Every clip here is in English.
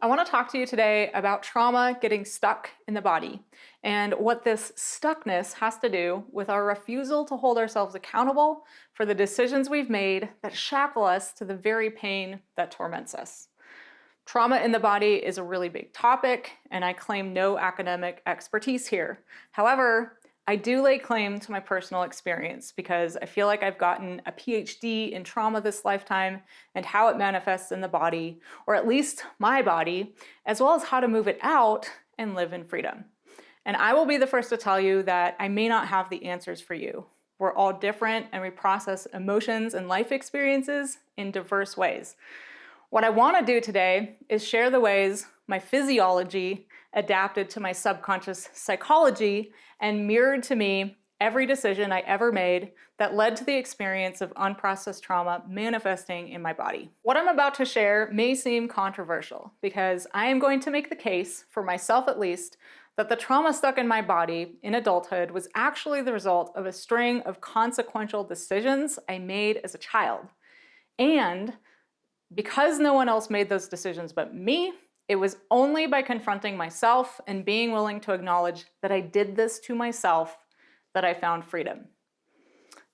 I want to talk to you today about trauma getting stuck in the body and what this stuckness has to do with our refusal to hold ourselves accountable for the decisions we've made that shackle us to the very pain that torments us. Trauma in the body is a really big topic, and I claim no academic expertise here. However, I do lay claim to my personal experience because I feel like I've gotten a PhD in trauma this lifetime and how it manifests in the body, or at least my body, as well as how to move it out and live in freedom. And I will be the first to tell you that I may not have the answers for you. We're all different and we process emotions and life experiences in diverse ways. What I want to do today is share the ways my physiology adapted to my subconscious psychology and mirrored to me every decision I ever made that led to the experience of unprocessed trauma manifesting in my body. What I'm about to share may seem controversial because I am going to make the case, for myself at least, that the trauma stuck in my body in adulthood was actually the result of a string of consequential decisions I made as a child. And because no one else made those decisions but me, it was only by confronting myself and being willing to acknowledge that I did this to myself that I found freedom.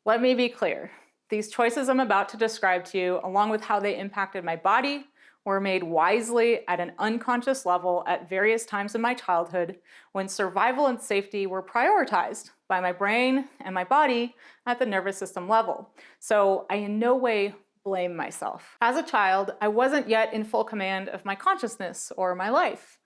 Let me be clear. These choices I'm about to describe to you, along with how they impacted my body, were made wisely at an unconscious level at various times in my childhood when survival and safety were prioritized by my brain and my body at the nervous system level. So I in no way blame myself. As a child, I wasn't yet in full command of my consciousness or my life.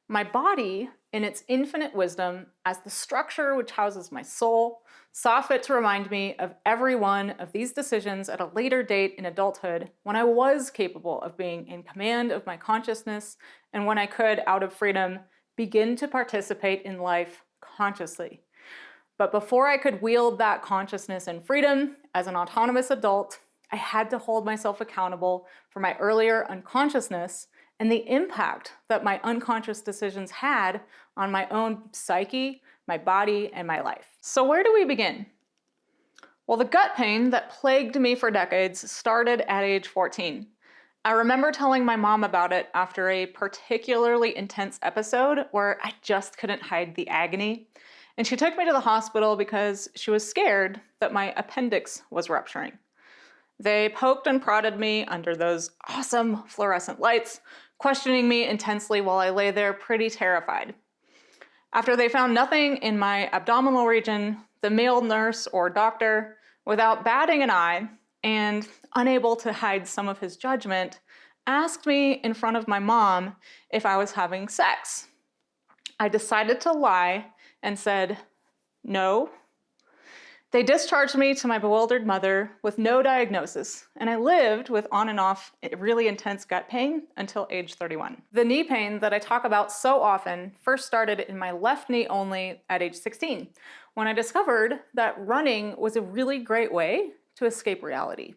My body, in its infinite wisdom, as the structure which houses my soul, saw fit to remind me of every one of these decisions at a later date in adulthood when I was capable of being in command of my consciousness and when I could, out of freedom, begin to participate in life consciously. But before I could wield that consciousness and freedom as an autonomous adult, I had to hold myself accountable for my earlier unconsciousness and the impact that my unconscious decisions had on my own psyche, my body, and my life. So where do we begin? Well, the gut pain that plagued me for decades started at age 14. I remember telling my mom about it after a particularly intense episode where I just couldn't hide the agony. And she took me to the hospital because she was scared that my appendix was rupturing. They poked and prodded me under those awesome fluorescent lights, questioning me intensely while I lay there pretty terrified. After they found nothing in my abdominal region, the male nurse or doctor, without batting an eye and unable to hide some of his judgment, asked me in front of my mom if I was having sex. I decided to lie and said, no. They discharged me to my bewildered mother with no diagnosis, and I lived with on and off really intense gut pain until age 31. The knee pain that I talk about so often first started in my left knee only at age 16, when I discovered that running was a really great way to escape reality.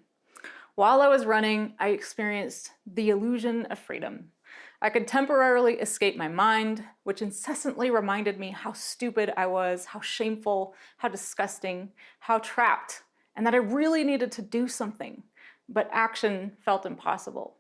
While I was running, I experienced the illusion of freedom. I could temporarily escape my mind, which incessantly reminded me how stupid I was, how shameful, how disgusting, how trapped, and that I really needed to do something, but action felt impossible.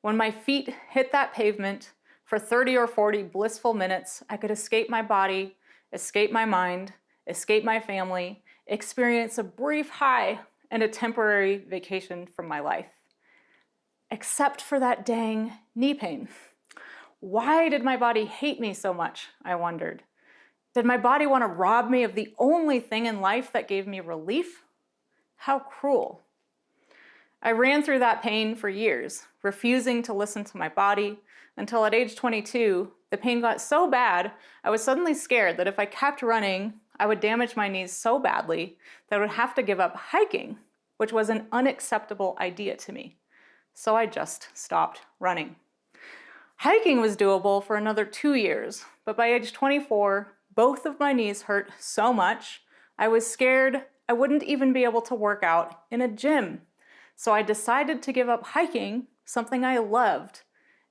When my feet hit that pavement, for 30 or 40 blissful minutes, I could escape my body, escape my mind, escape my family, experience a brief high and a temporary vacation from my life. Except for that dang knee pain. Why did my body hate me so much, I wondered. Did my body want to rob me of the only thing in life that gave me relief? How cruel. I ran through that pain for years, refusing to listen to my body, until at age 22, the pain got so bad, I was suddenly scared that if I kept running, I would damage my knees so badly that I would have to give up hiking, which was an unacceptable idea to me. So I just stopped running. Hiking was doable for another 2 years, but by age 24, both of my knees hurt so much, I was scared I wouldn't even be able to work out in a gym. So I decided to give up hiking, something I loved,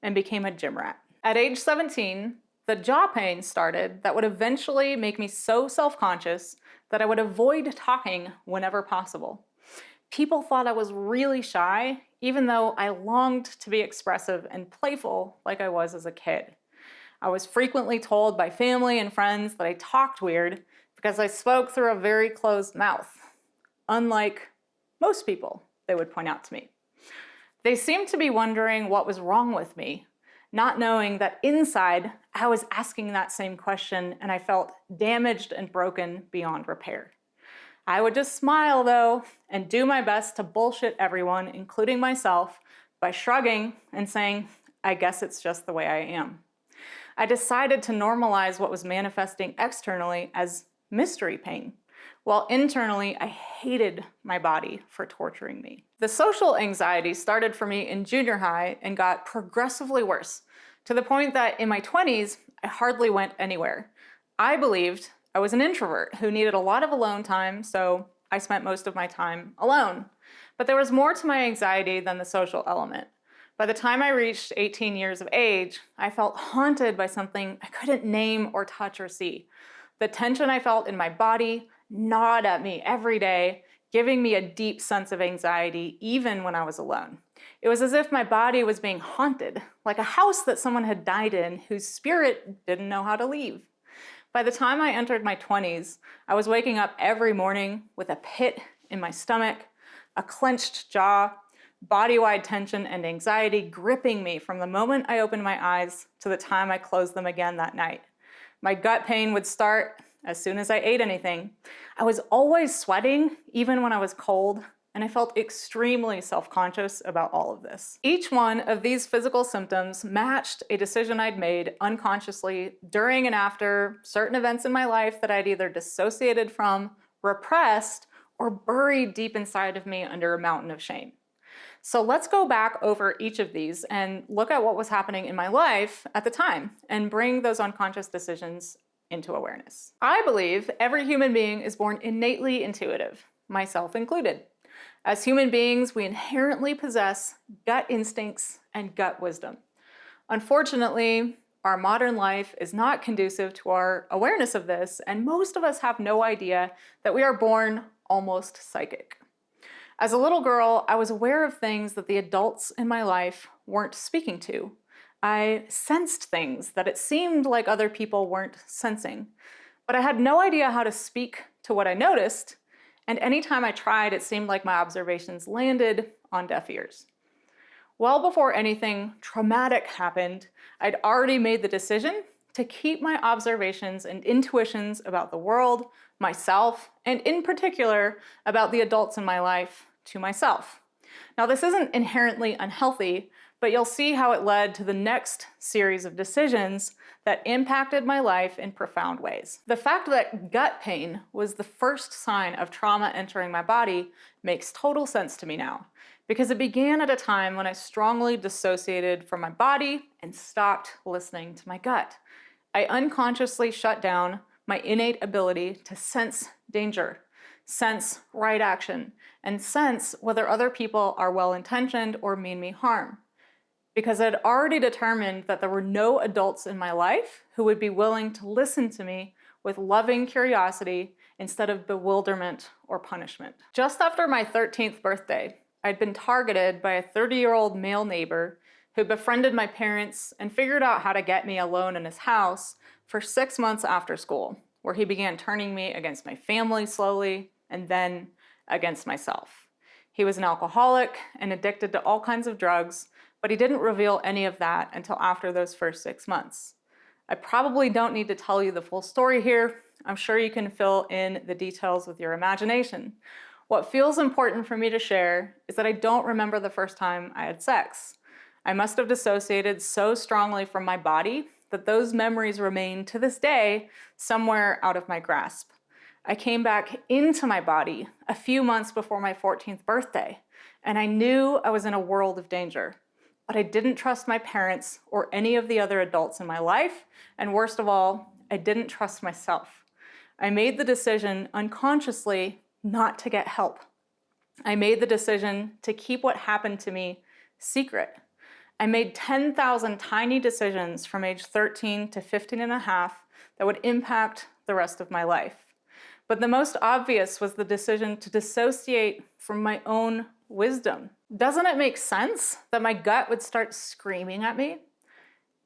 and became a gym rat. At age 17, the jaw pain started that would eventually make me so self-conscious that I would avoid talking whenever possible. People thought I was really shy, even though I longed to be expressive and playful like I was as a kid. I was frequently told by family and friends that I talked weird because I spoke through a very closed mouth, unlike most people, they would point out to me. They seemed to be wondering what was wrong with me, not knowing that inside I was asking that same question and I felt damaged and broken beyond repair. I would just smile though and do my best to bullshit everyone, including myself, by shrugging and saying, I guess it's just the way I am. I decided to normalize what was manifesting externally as mystery pain, while internally I hated my body for torturing me. The social anxiety started for me in junior high and got progressively worse, to the point that in my 20s, I hardly went anywhere. I believed I was an introvert who needed a lot of alone time, so I spent most of my time alone. But there was more to my anxiety than the social element. By the time I reached 18 years of age, I felt haunted by something I couldn't name or touch or see. The tension I felt in my body gnawed at me every day, giving me a deep sense of anxiety even when I was alone. It was as if my body was being haunted, like a house that someone had died in whose spirit didn't know how to leave. By the time I entered my 20s, I was waking up every morning with a pit in my stomach, a clenched jaw, body-wide tension and anxiety gripping me from the moment I opened my eyes to the time I closed them again that night. My gut pain would start as soon as I ate anything. I was always sweating, even when I was cold, and I felt extremely self-conscious about all of this. Each one of these physical symptoms matched a decision I'd made unconsciously during and after certain events in my life that I'd either dissociated from, repressed, or buried deep inside of me under a mountain of shame. So let's go back over each of these and look at what was happening in my life at the time and bring those unconscious decisions into awareness. I believe every human being is born innately intuitive, myself included. As human beings, we inherently possess gut instincts and gut wisdom. Unfortunately, our modern life is not conducive to our awareness of this, and most of us have no idea that we are born almost psychic. As a little girl, I was aware of things that the adults in my life weren't speaking to. I sensed things that it seemed like other people weren't sensing, but I had no idea how to speak to what I noticed, and anytime I tried, it seemed like my observations landed on deaf ears. Well before anything traumatic happened, I'd already made the decision to keep my observations and intuitions about the world, myself, and in particular about the adults in my life to myself. Now, this isn't inherently unhealthy, but you'll see how it led to the next series of decisions that impacted my life in profound ways. The fact that gut pain was the first sign of trauma entering my body makes total sense to me now, because it began at a time when I strongly dissociated from my body and stopped listening to my gut. I unconsciously shut down my innate ability to sense danger, sense right action, and sense whether other people are well-intentioned or mean me harm. Because I'd already determined that there were no adults in my life who would be willing to listen to me with loving curiosity instead of bewilderment or punishment. Just after my 13th birthday, I'd been targeted by a 30-year-old male neighbor who befriended my parents and figured out how to get me alone in his house for 6 months after school, where he began turning me against my family slowly and then against myself. He was an alcoholic and addicted to all kinds of drugs, but he didn't reveal any of that until after those first 6 months. I probably don't need to tell you the full story here. I'm sure you can fill in the details with your imagination. What feels important for me to share is that I don't remember the first time I had sex. I must have dissociated so strongly from my body that those memories remain to this day somewhere out of my grasp. I came back into my body a few months before my 14th birthday, and I knew I was in a world of danger. But I didn't trust my parents or any of the other adults in my life, and worst of all, I didn't trust myself. I made the decision unconsciously not to get help. I made the decision to keep what happened to me secret. I made 10,000 tiny decisions from age 13 to 15 and a half that would impact the rest of my life. But the most obvious was the decision to dissociate from my own wisdom. Doesn't it make sense that my gut would start screaming at me?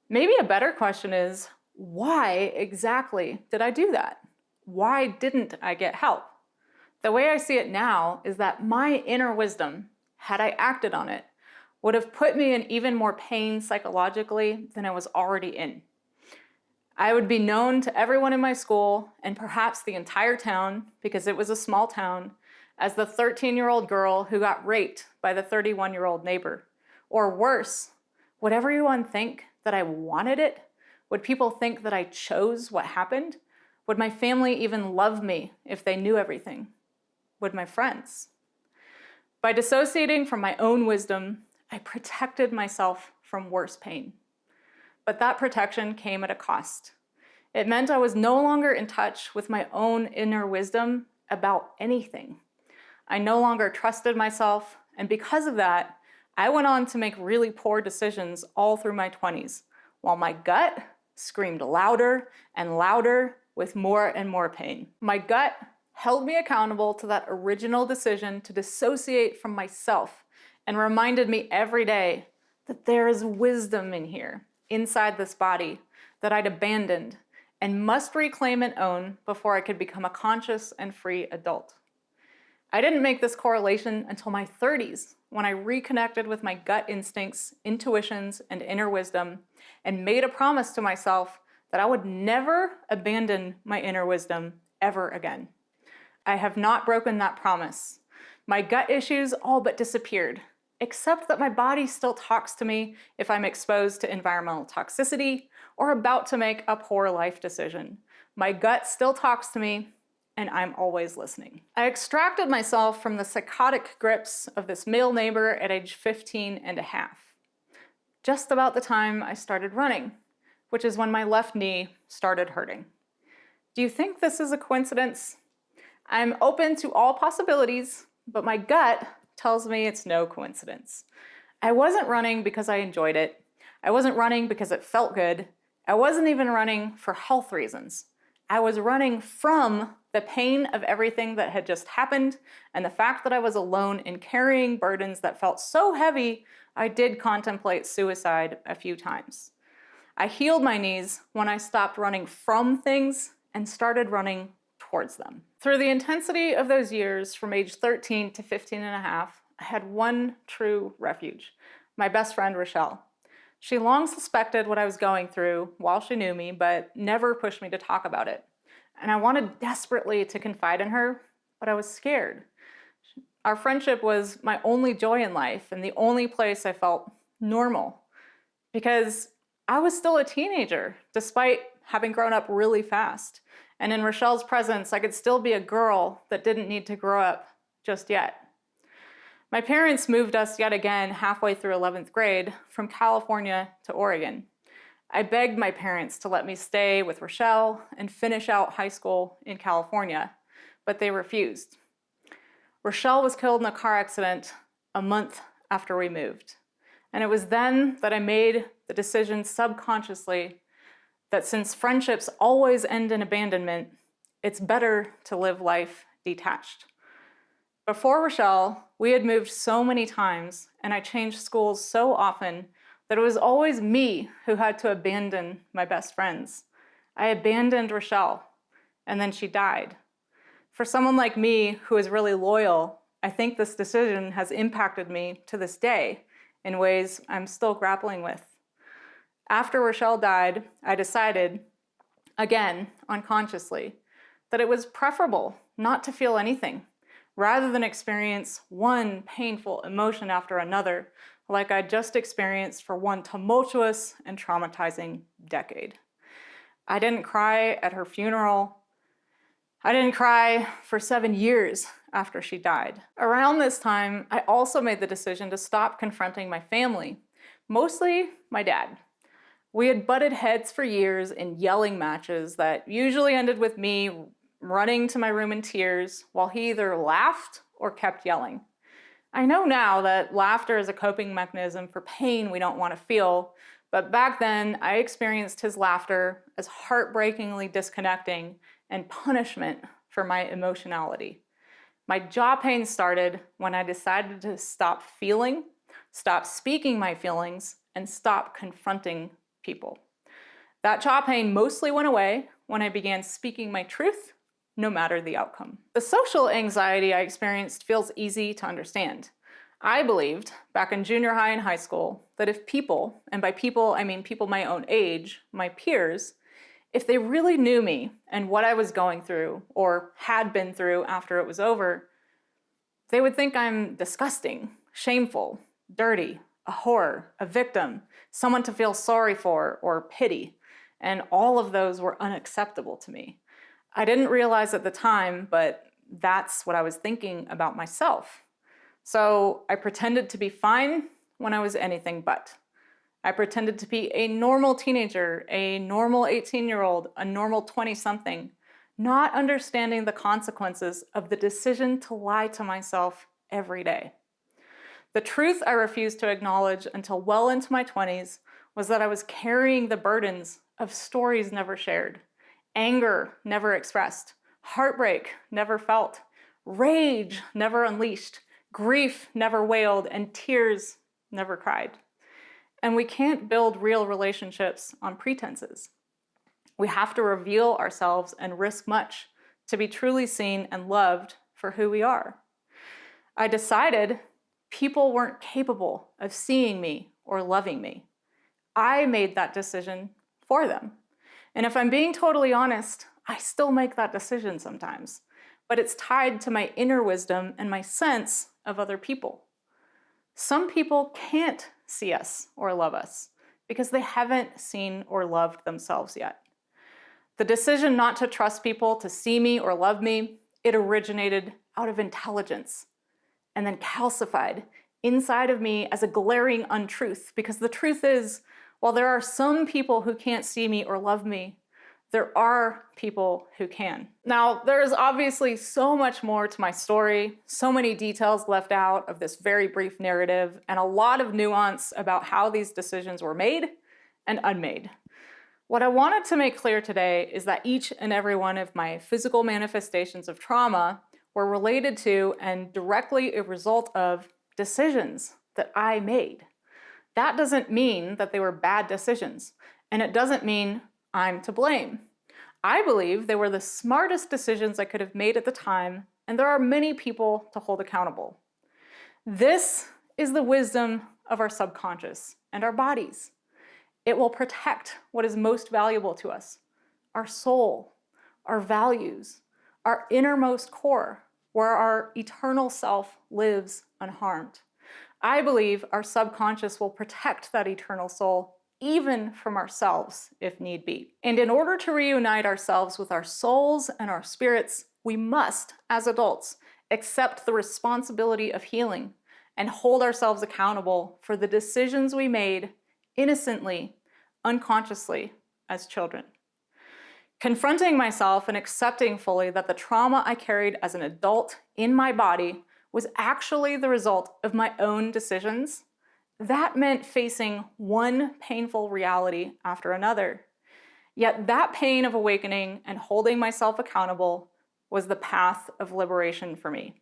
Maybe a better question is, why exactly did I do that? Why didn't I get help? The way I see it now is that my inner wisdom, had I acted on it, would have put me in even more pain psychologically than I was already in. I would be known to everyone in my school, and perhaps the entire town, because it was a small town, as the 13-year-old girl who got raped by the 31-year-old neighbor. Or worse, would everyone think that I wanted it? Would people think that I chose what happened? Would my family even love me if they knew everything? Would my friends? By dissociating from my own wisdom, I protected myself from worse pain. But that protection came at a cost. It meant I was no longer in touch with my own inner wisdom about anything. I no longer trusted myself, and because of that, I went on to make really poor decisions all through my 20s, while my gut screamed louder and louder with more and more pain. My gut held me accountable to that original decision to dissociate from myself and reminded me every day that there is wisdom in here, inside this body, that I'd abandoned and must reclaim and own before I could become a conscious and free adult. I didn't make this correlation until my 30s, when I reconnected with my gut instincts, intuitions, and inner wisdom, and made a promise to myself that I would never abandon my inner wisdom ever again. I have not broken that promise. My gut issues all but disappeared, except that my body still talks to me if I'm exposed to environmental toxicity or about to make a poor life decision. My gut still talks to me, and I'm always listening. I extracted myself from the psychotic grips of this male neighbor at age 15 and a half, just about the time I started running, which is when my left knee started hurting. Do you think this is a coincidence? I'm open to all possibilities, but my gut tells me it's no coincidence. I wasn't running because I enjoyed it. I wasn't running because it felt good. I wasn't even running for health reasons. I was running from the pain of everything that had just happened and the fact that I was alone in carrying burdens that felt so heavy, I did contemplate suicide a few times. I healed my knees when I stopped running from things and started running towards them. Through the intensity of those years, from age 13 to 15 and a half, I had one true refuge, my best friend, Rochelle. She long suspected what I was going through while she knew me, but never pushed me to talk about it. And I wanted desperately to confide in her, but I was scared. Our friendship was my only joy in life and the only place I felt normal, because I was still a teenager, despite having grown up really fast. And in Rochelle's presence, I could still be a girl that didn't need to grow up just yet. My parents moved us yet again halfway through 11th grade from California to Oregon. I begged my parents to let me stay with Rochelle and finish out high school in California, but they refused. Rochelle was killed in a car accident a month after we moved. And it was then that I made the decision subconsciously that since friendships always end in abandonment, it's better to live life detached. Before Rochelle, we had moved so many times and I changed schools so often that it was always me who had to abandon my best friends. I abandoned Rochelle, and then she died. For someone like me who is really loyal, I think this decision has impacted me to this day in ways I'm still grappling with. After Rochelle died, I decided, again, unconsciously, that it was preferable not to feel anything, rather than experience one painful emotion after another, like I just experienced for one tumultuous and traumatizing decade. I didn't cry at her funeral. I didn't cry for 7 years after she died. Around this time, I also made the decision to stop confronting my family, mostly my dad. We had butted heads for years in yelling matches that usually ended with me running to my room in tears while he either laughed or kept yelling. I know now that laughter is a coping mechanism for pain we don't want to feel, but back then I experienced his laughter as heartbreakingly disconnecting and punishment for my emotionality. My jaw pain started when I decided to stop feeling, stop speaking my feelings, and stop confronting people. That jaw pain mostly went away when I began speaking my truth, no matter the outcome. The social anxiety I experienced feels easy to understand. I believed, back in junior high and high school, that if people, and by people I mean people my own age, my peers, if they really knew me and what I was going through, or had been through after it was over, they would think I'm disgusting, shameful, dirty, a whore, a victim, someone to feel sorry for or pity, and all of those were unacceptable to me. I didn't realize at the time, but that's what I was thinking about myself. So I pretended to be fine when I was anything but. I pretended to be a normal teenager, a normal 18-year-old, a normal 20-something, not understanding the consequences of the decision to lie to myself every day. The truth I refused to acknowledge until well into my 20s was that I was carrying the burdens of stories never shared, anger never expressed, heartbreak never felt, rage never unleashed, grief never wailed, and tears never cried. And we can't build real relationships on pretenses. We have to reveal ourselves and risk much to be truly seen and loved for who we are. I decided people weren't capable of seeing me or loving me. I made that decision for them. And if I'm being totally honest, I still make that decision sometimes, but it's tied to my inner wisdom and my sense of other people. Some people can't see us or love us because they haven't seen or loved themselves yet. The decision not to trust people to see me or love me, it originated out of intelligence and then calcified inside of me as a glaring untruth, because the truth is, while there are some people who can't see me or love me, there are people who can. Now, there is obviously so much more to my story, so many details left out of this very brief narrative, and a lot of nuance about how these decisions were made and unmade. What I wanted to make clear today is that each and every one of my physical manifestations of trauma were related to and directly a result of decisions that I made. That doesn't mean that they were bad decisions, and it doesn't mean I'm to blame. I believe they were the smartest decisions I could have made at the time, and there are many people to hold accountable. This is the wisdom of our subconscious and our bodies. It will protect what is most valuable to us, our soul, our values, our innermost core, where our eternal self lives unharmed. I believe our subconscious will protect that eternal soul even from ourselves if need be. And in order to reunite ourselves with our souls and our spirits, we must, as adults, accept the responsibility of healing and hold ourselves accountable for the decisions we made innocently, unconsciously, as children. Confronting myself and accepting fully that the trauma I carried as an adult in my body was actually the result of my own decisions, that meant facing one painful reality after another. Yet that pain of awakening and holding myself accountable was the path of liberation for me.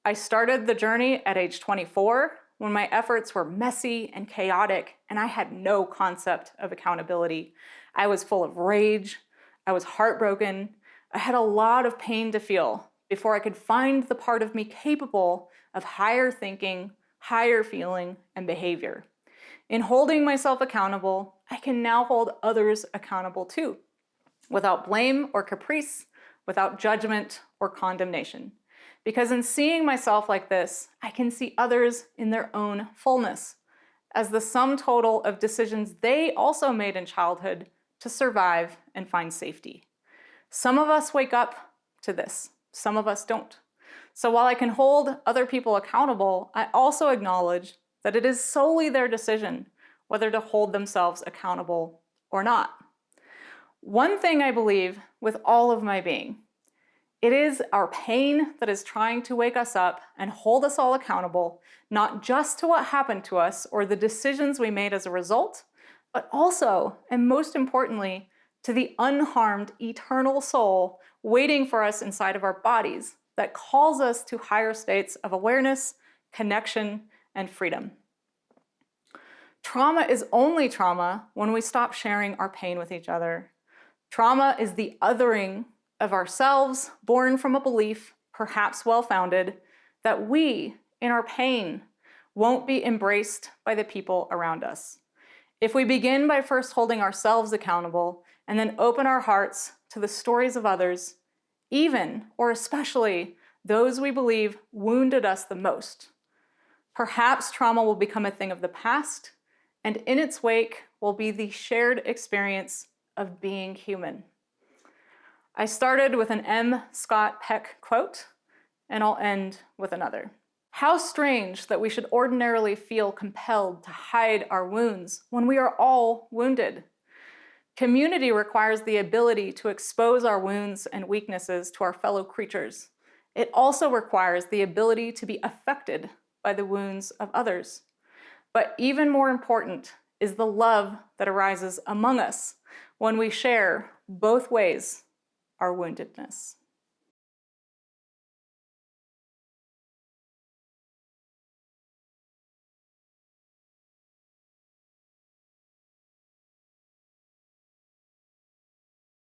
I started the journey at age 24 when my efforts were messy and chaotic and I had no concept of accountability. I was full of rage, I was heartbroken, I had a lot of pain to feel before I could find the part of me capable of higher thinking, higher feeling, and behavior. In holding myself accountable, I can now hold others accountable too, without blame or caprice, without judgment or condemnation. Because in seeing myself like this, I can see others in their own fullness, as the sum total of decisions they also made in childhood to survive and find safety. Some of us wake up to this, some of us don't. So while I can hold other people accountable, I also acknowledge that it is solely their decision whether to hold themselves accountable or not. One thing I believe with all of my being, it is our pain that is trying to wake us up and hold us all accountable, not just to what happened to us or the decisions we made as a result, but also, and most importantly, to the unharmed eternal soul waiting for us inside of our bodies that calls us to higher states of awareness, connection, and freedom. Trauma is only trauma when we stop sharing our pain with each other. Trauma is the othering of ourselves, born from a belief, perhaps well-founded, that we, in our pain, won't be embraced by the people around us. If we begin by first holding ourselves accountable and then open our hearts to the stories of others, even or especially those we believe wounded us the most, perhaps trauma will become a thing of the past, and in its wake will be the shared experience of being human. I started with an M. Scott Peck quote, and I'll end with another. How strange that we should ordinarily feel compelled to hide our wounds when we are all wounded. Community requires the ability to expose our wounds and weaknesses to our fellow creatures. It also requires the ability to be affected by the wounds of others. But even more important is the love that arises among us when we share both ways our woundedness.